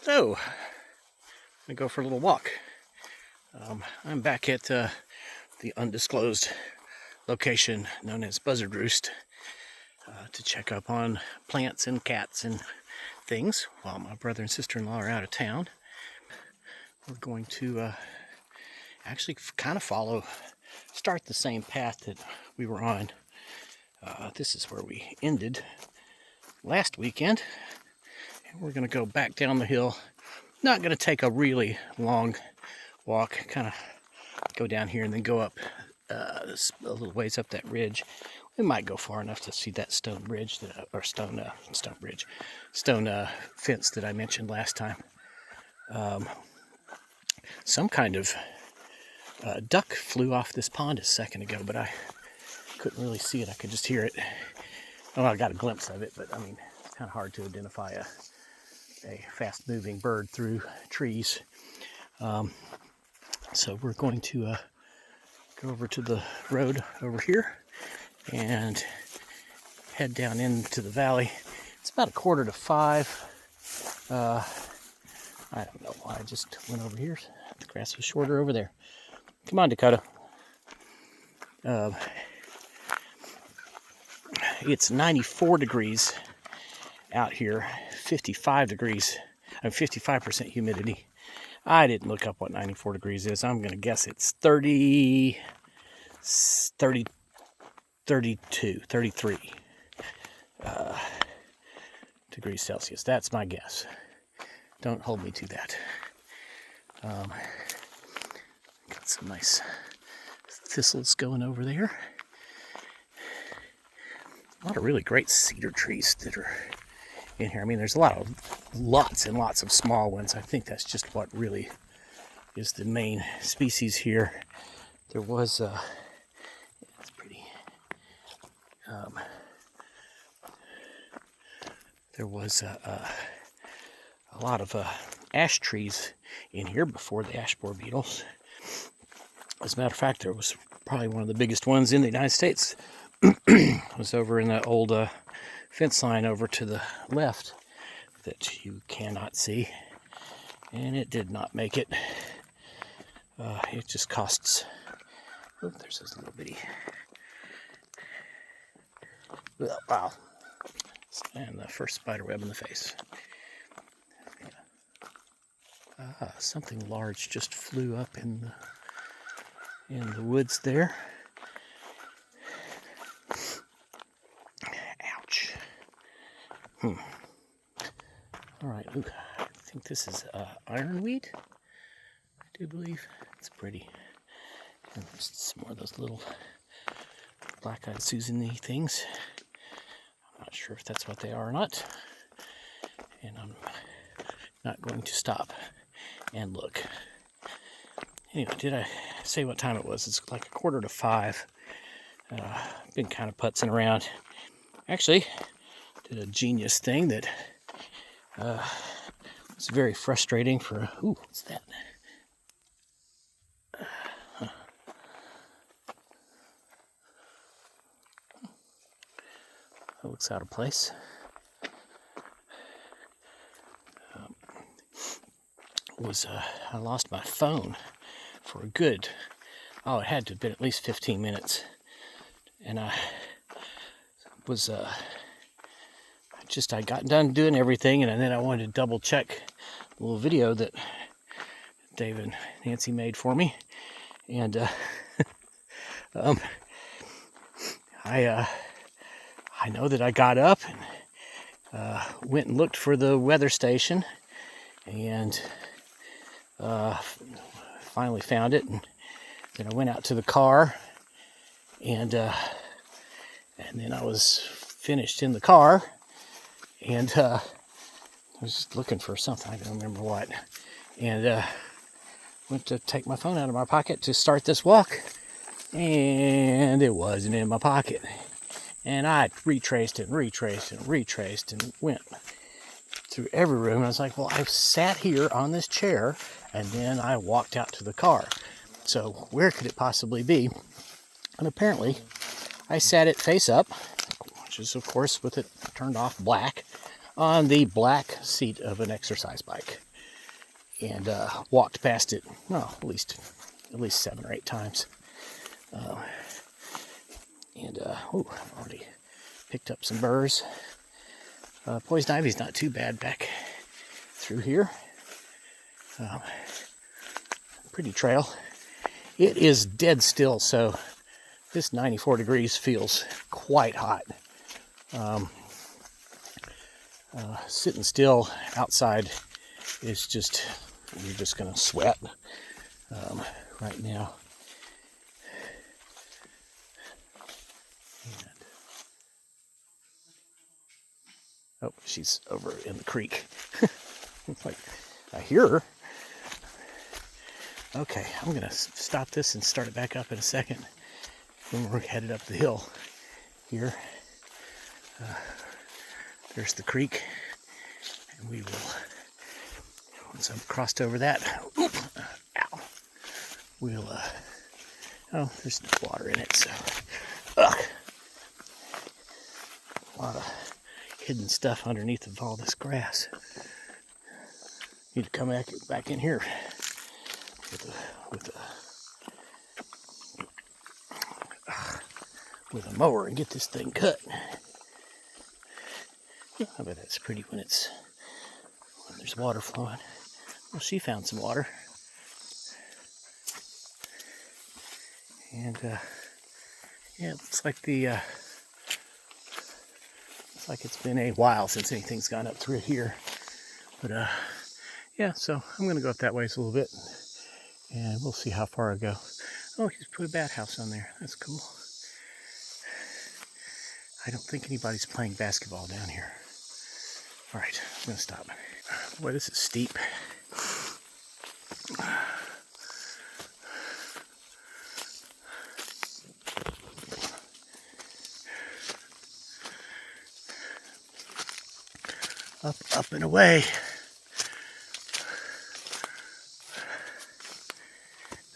So, I'm gonna go for a little walk. I'm back at the undisclosed location known as Buzzard Roost to check up on plants and cats and things while my brother and sister-in-law are out of town. We're going to actually kind of start the same path that we were on. This is where we ended last weekend. And we're going to go back down the hill. Not going to take a really long walk, kind of go down here and then go up a little ways up that ridge. We might go far enough to see that stone bridge stone fence that I mentioned last time. Some kind of duck flew off this pond a second ago, but I couldn't really see it. I could just hear it. Well, I got a glimpse of it, but I mean, it's kind of hard to identify a fast-moving bird through trees. So we're going to go over to the road over here and head down into the valley. It's about 4:45. I don't know why I just went over here. The grass was shorter over there. Come on, Dakota. It's 94 degrees out here, 55 degrees, 55% humidity. I didn't look up what 94 degrees is. I'm going to guess it's 30, 32, 33 degrees Celsius. That's my guess. Don't hold me to that. Got some nice thistles going over there. A lot of really great cedar trees that are in here. I mean, there's lots and lots of small ones. I think that's just what really is the main species here. There was it's pretty. There was a lot of ash trees in here before the ash borer beetles. As a matter of fact, there was probably one of the biggest ones in the United States. It was over in the old fence line over to the left that you cannot see, and it did not make it. It just costs. Oh, there's this little bitty. Wow! And the first spider web in the face. Something large just flew up in the woods there. Ouch. All right. Ooh, I think this is ironweed. I do believe it's pretty. And there's some more of those little black-eyed Susan-y things. I'm not sure if that's what they are or not. And I'm not going to stop and look. Anyway, did I say what time it was? It's like 4:45. Been kind of putzing around. Actually, did a genius thing that was very frustrating for. Ooh, what's that? That looks out of place. I lost my phone for a good, it had to have been at least 15 minutes. And I got done doing everything, and then I wanted to double check the little video that Dave and Nancy made for me. And I know that I got up and went and looked for the weather station, and finally found it. And then I went out to the car, and then I was finished in the car, and I was just looking for something. I don't remember what. And went to take my phone out of my pocket to start this walk, and it wasn't in my pocket. And I retraced and went through every room. And I was like, well, I sat here on this chair, and then I walked out to the car. So where could it possibly be? And apparently, I sat it face up, which is, of course, with it turned off black, on the black seat of an exercise bike. and walked past it, well, at least 7 or 8 times. Oh, I've already picked up some burrs. Poison ivy's not too bad back through here. Pretty trail. It is dead still, so this 94 degrees feels quite hot. Sitting still outside is just, you're just gonna sweat right now. Oh, she's over in the creek. It's like, I hear her. Okay, I'm gonna stop this and start it back up in a second. Then we're headed up the hill here. There's the creek, and we will, once I've crossed over that, ow, we'll, oh, there's no water in it, so, ugh, a lot of hidden stuff underneath of all this grass. Need to come back in here with a mower and get this thing cut. I bet that's pretty when there's water flowing. Well, she found some water. And yeah, it looks like it's been a while since anything's gone up through here. But yeah, so I'm gonna go up that ways a little bit, and we'll see how far I go. Oh, he's put a bat house on there. That's cool. I don't think anybody's playing basketball down here. All right, I'm gonna stop. Boy, this is steep. Up and away.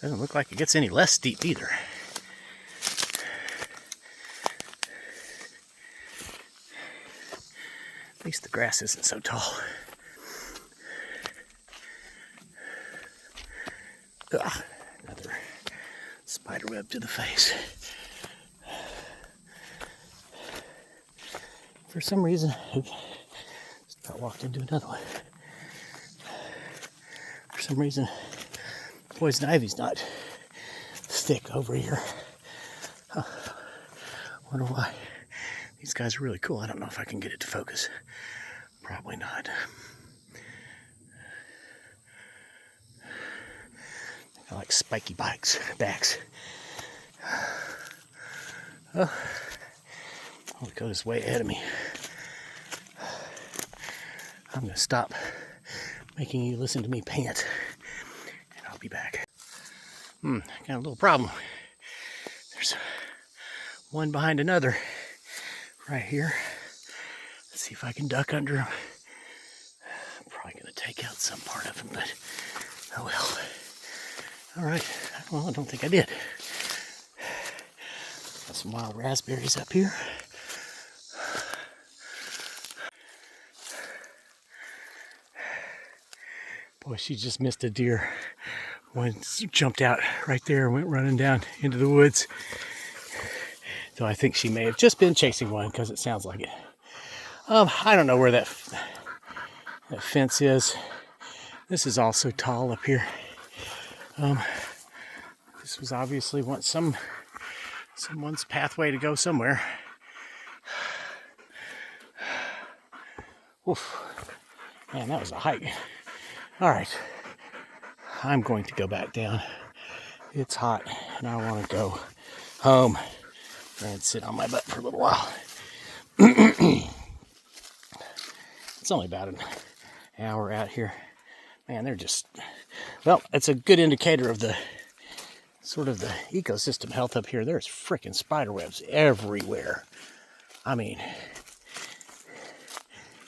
Doesn't look like it gets any less steep either. At least the grass isn't so tall. Ugh, another spider web to the face. For some reason, I walked into another one. For some reason, poison ivy's not thick over here. Huh. Wonder why. These guys are really cool. I don't know if I can get it to focus. Probably not. I like spiky backs. Oh, Dakota's way ahead of me. I'm going to stop making you listen to me pant, and I'll be back. Got a little problem. There's one behind another right here. Let's see if I can duck under them. I'm probably going to take out some part of them, but oh well. All right. Well, I don't think I did. Got some wild raspberries up here. Boy, she just missed a deer. One jumped out right there and went running down into the woods. So I think she may have just been chasing one, because it sounds like it. I don't know where that fence is. This is also tall up here. This was obviously once someone's pathway to go somewhere. Oof. Man, that was a hike. All right, I'm going to go back down. It's hot, and I want to go home and sit on my butt for a little while. It's only about an hour out here. Man, they're just, well, it's a good indicator of the sort of the ecosystem health up here. There's freaking spider webs everywhere. I mean,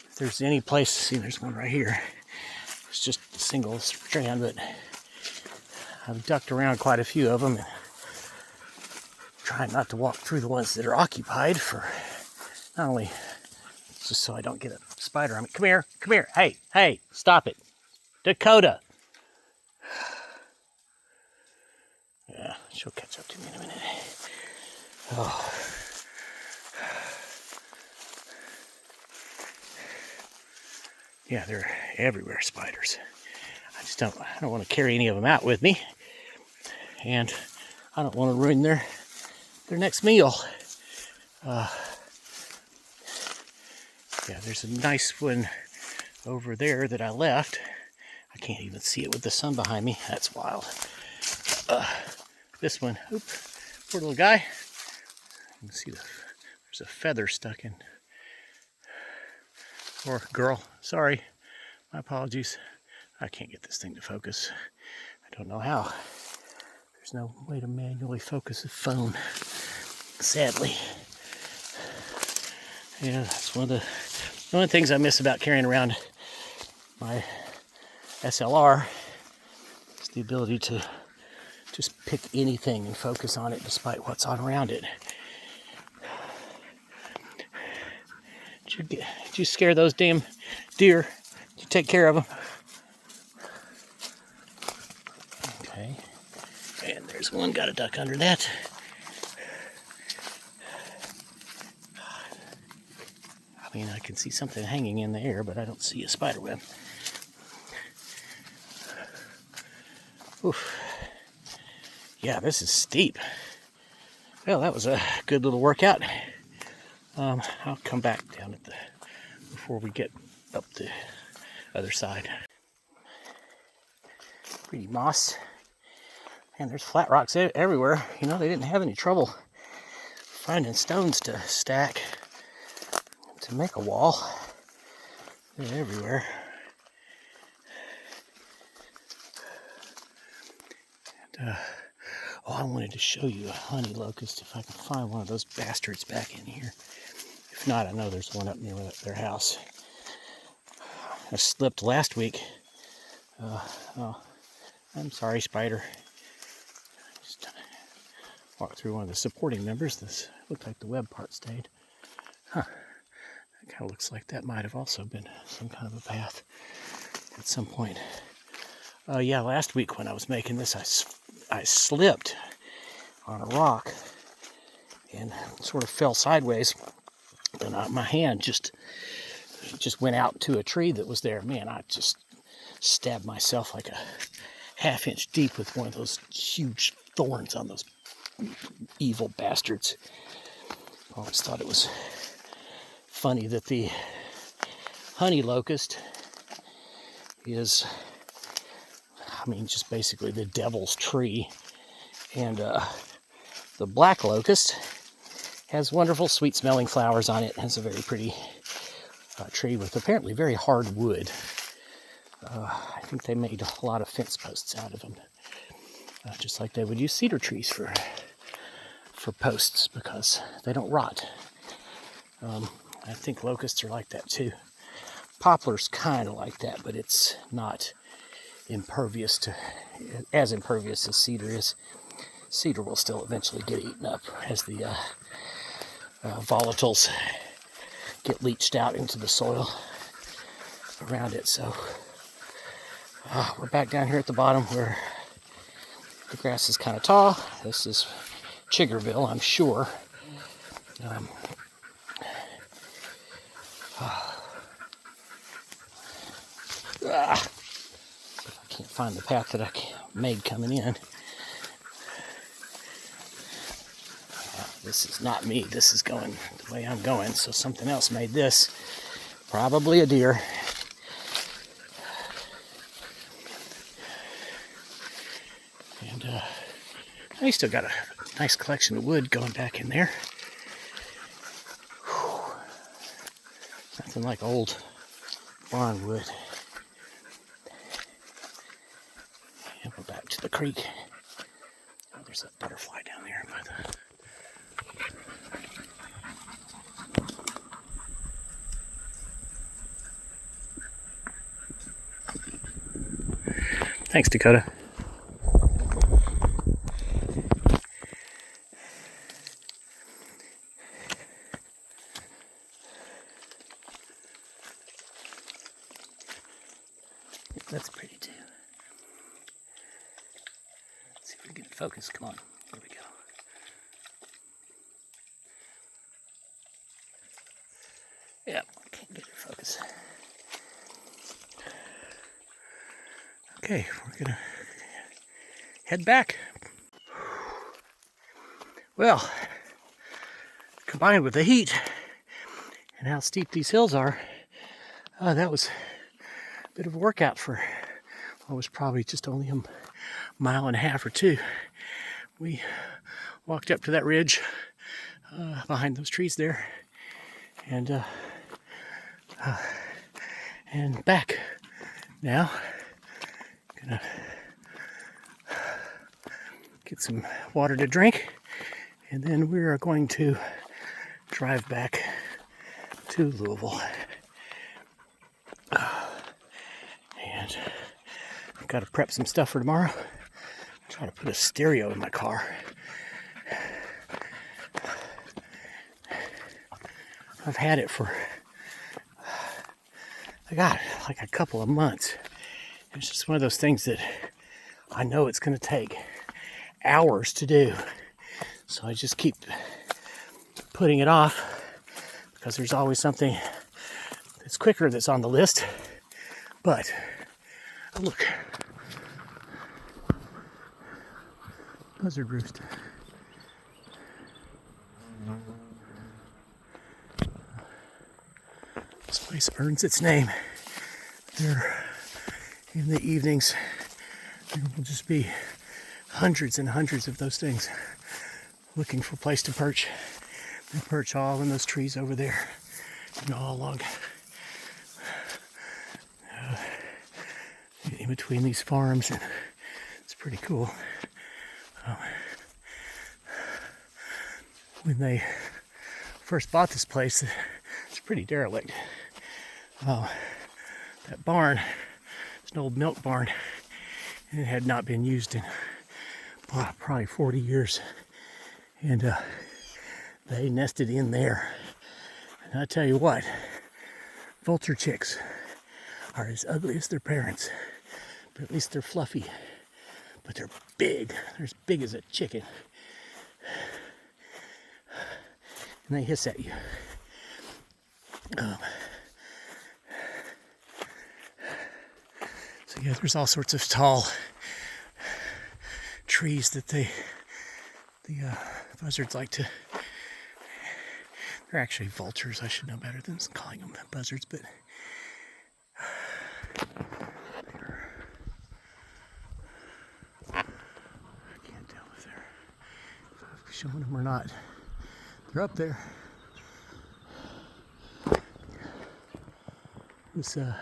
if there's any place, see, there's one right here. It's just a single strand, but I've ducked around quite a few of them, and trying not to walk through the ones that are occupied, for not only just so I don't get a spider on me. Come here, hey, stop it. Dakota, She'll catch up to me in a minute. Oh. Yeah, they're everywhere, spiders. I don't want to carry any of them out with me. And I don't want to ruin their next meal. Yeah, there's a nice one over there that I left. I can't even see it with the sun behind me. That's wild. This one, poor little guy. You can see there's a feather stuck in. Or girl, sorry, my apologies. I can't get this thing to focus. I don't know how. There's no way to manually focus a phone, sadly. Yeah, that's one of the things I miss about carrying around my SLR is the ability to just pick anything and focus on it despite what's on around it. Did you scare those damn deer? Did you take care of them? Okay. And there's one, got a duck under that. I mean, I can see something hanging in the air, but I don't see a spider web. Oof. Yeah, this is steep. Well, that was a good little workout. I'll come back down before we get up the other side. Pretty moss. And there's flat rocks everywhere. You know, they didn't have any trouble finding stones to stack to make a wall. They're everywhere. And, I wanted to show you a honey locust if I can find one of those bastards back in here. If not, I know there's one up near their house. I slipped last week. I'm sorry, spider. Just walked through one of the supporting members. This looked like the web part stayed. Huh. That kind of looks like that might have also been some kind of a path at some point. Yeah, last week when I was making this, I slipped on a rock and sort of fell sideways. And my hand just went out to a tree that was there. Man, I just stabbed myself like a half-inch deep with one of those huge thorns on those evil bastards. I always thought it was funny that the honey locust is, I mean, just basically the devil's tree. And the black locust has wonderful sweet-smelling flowers on it. It has a very pretty tree with apparently very hard wood. I think they made a lot of fence posts out of them. Just like they would use cedar trees for posts because they don't rot. I think locusts are like that too. Poplar's kind of like that, but it's not as impervious as cedar is. Cedar will still eventually get eaten up as the volatiles get leached out into the soil around it. So we're back down here at the bottom where the grass is kind of tall. This is Chiggerville, I'm sure. I can't find the path that I made coming in. This is not me. This is going the way I'm going. So something else made this. Probably a deer. And I still got a nice collection of wood going back in there. Whew. Nothing like old barn wood. And we're back to the creek. Oh, there's a butterfly down there by the... Thanks, Dakota. That's pretty too. Let's see if we can get it focused. Come on. Get it focus. Okay, we're gonna head back. Well, combined with the heat and how steep these hills are, that was a bit of a workout for what was probably just only a mile and a half or two. We walked up to that ridge behind those trees there, and back. Now, gonna get some water to drink, and then we are going to drive back to Louisville. And I've got to prep some stuff for tomorrow. Try to put a stereo in my car. I've had it for, like a couple of months. It's just one of those things that I know it's going to take hours to do. So I just keep putting it off because there's always something that's quicker that's on the list. But look, Buzzard Roost. This place earns its name. There, in the evenings, there will just be hundreds and hundreds of those things looking for a place to perch. They perch all in those trees over there, and all along in between these farms, and it's pretty cool. When they first bought this place, it's pretty derelict. That barn, it's an old milk barn, and it had not been used in probably 40 years. And they nested in there. And I tell you what, vulture chicks are as ugly as their parents, but at least they're fluffy. But they're big. They're as big as a chicken. And they hiss at you. So yeah, there's all sorts of tall trees that the buzzards like to. They're actually vultures. I should know better than calling them buzzards, but I can't tell if they're showing them or not. They're up there. There's a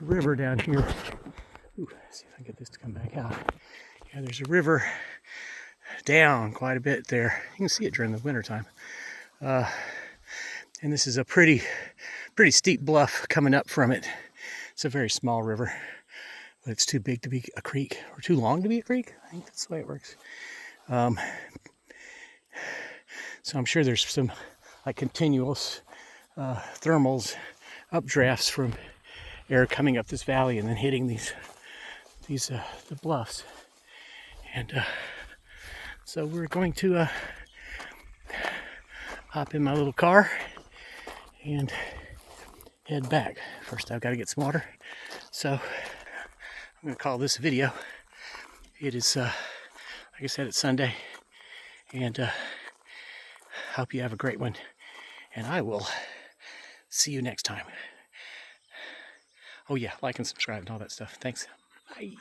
river down here. Ooh, let's see if I can get this to come back out. Yeah, there's a river down quite a bit there. You can see it during the wintertime. And this is a pretty steep bluff coming up from it. It's a very small river, but it's too big to be a creek, or too long to be a creek. I think that's the way it works. So I'm sure there's some like continuous thermals, updrafts from air coming up this valley and then hitting the bluffs. And so we're going to hop in my little car and head back. First I've got to get some water. So I'm going to call this a video. It is, like I said, it's Sunday. And hope you have a great one. And I will see you next time. Oh yeah, like and subscribe and all that stuff. Thanks. Bye.